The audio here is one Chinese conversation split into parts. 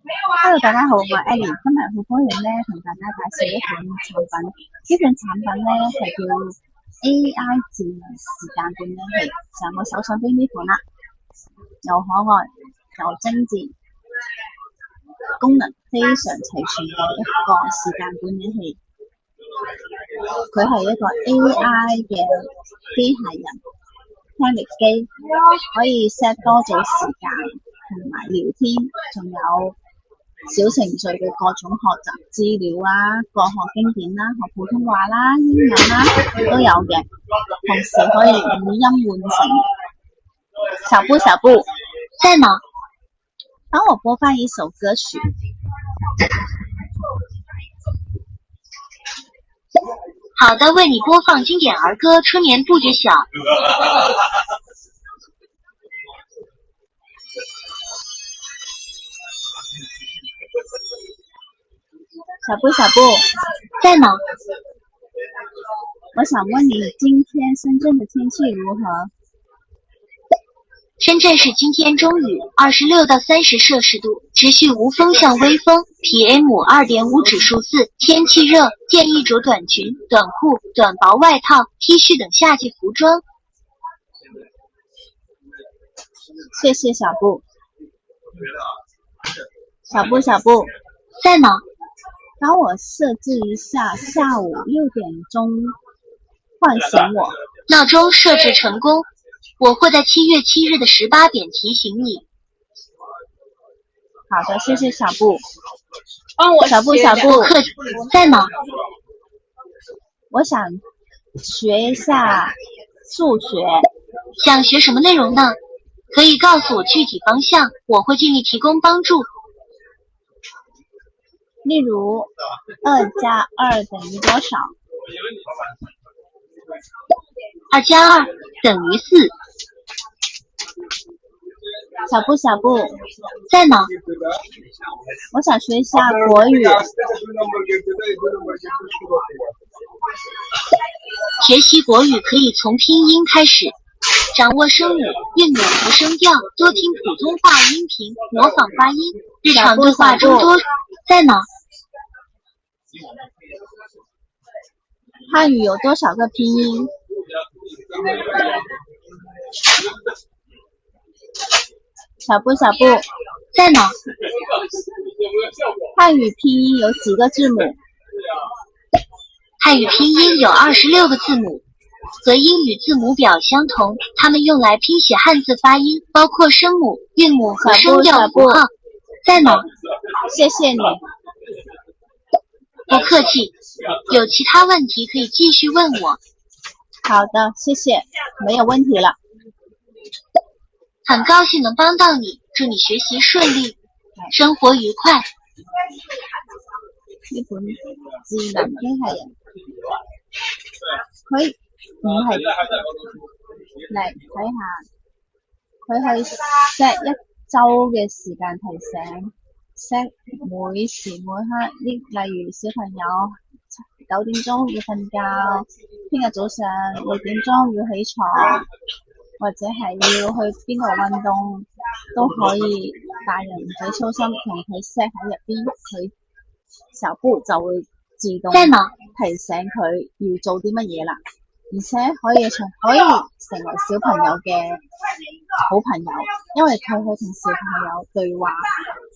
Hello，大家好，我係 Ellie，今日好高興咧同大家介紹一款產品。呢款產品咧係叫 AI 智能時間管理器，就係我手上邊呢款啦，又可愛又精緻，功能非常齊全嘅一個時間管理器。佢係一個 AI 嘅機械人聽力機，可以 set 多組時間同埋聊天，仲有小程序嘅各種學習資料啦、國學經典啦、學普通話啦、英文啦都有嘅，同時可以語音換成。小布，在嗎？幫我播放一首歌曲。好的，為你播放經典兒歌《春眠不覺曉》。小布，在嗎？我想問你，今天深圳的天氣如何？深圳市今天中雨，26到30攝氏度，持續無風向微風 ，PM2.5 指數4，天氣熱，建議着短裙、短褲、短薄外套、T 恤等夏季服裝。謝謝小布。小布，在嗎？幫我設置一下下午6點鐘喚醒我。鬧鐘設置成功，我會在7月7日的18點提醒你。好的，謝謝小布。小布，客氣，在嗎？我想學一下數學。想學什麼內容呢？可以告訴我具體方向，我會盡力提供幫助。例如2加2等於多少？2加2等於4。小布，在嗎？我想學一下國語。學習國語可以從拼音開始，掌握聲母、韻母和聲調，多聽普通話音頻，模仿發音。日常對話中多。在嗎？漢語有多少個拼音？小布，在嗎？漢語拼音有幾個字母？漢語拼音有26個字母，和英語字母表相同，它們用來拼寫漢字發音，包括聲母、韻母和聲調符號。在嗎？謝謝你。不客氣，有其他問題可以繼續問我。好的，謝謝，沒有問題了。很高興能幫到你，祝你學習順利，生活愉快。呢款智能機械人，佢唔係嚟睇下，佢係 set 一周嘅時間提醒，set 每時每刻，例如小朋友9點鐘要瞓覺，聽日早上6點鐘要起床，或者係要去邊度運動，都可以，大人唔使操心，同佢 set 喺入邊，佢小布就會自動提醒佢要做啲乜嘢啦，而且可以成為小朋友嘅好朋友，因為佢可以同小朋友對話，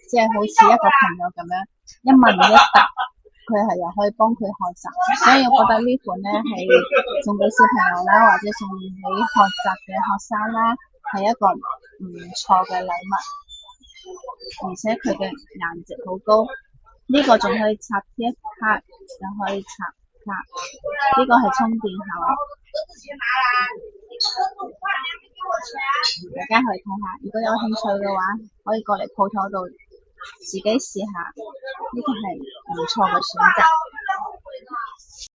即係好似一個朋友咁樣一問一答，佢係又可以幫佢學習，所以我覺得呢款咧係送俾小朋友啦，或者送俾學習嘅學生啦，係一個唔錯嘅禮物，而且佢嘅顏值好高。呢個仲可以插貼卡，又可以插卡，呢個係充電口，大家可以睇下，如果有興趣嘅話，可以過嚟鋪頭度自己試下，呢個係唔錯嘅選擇。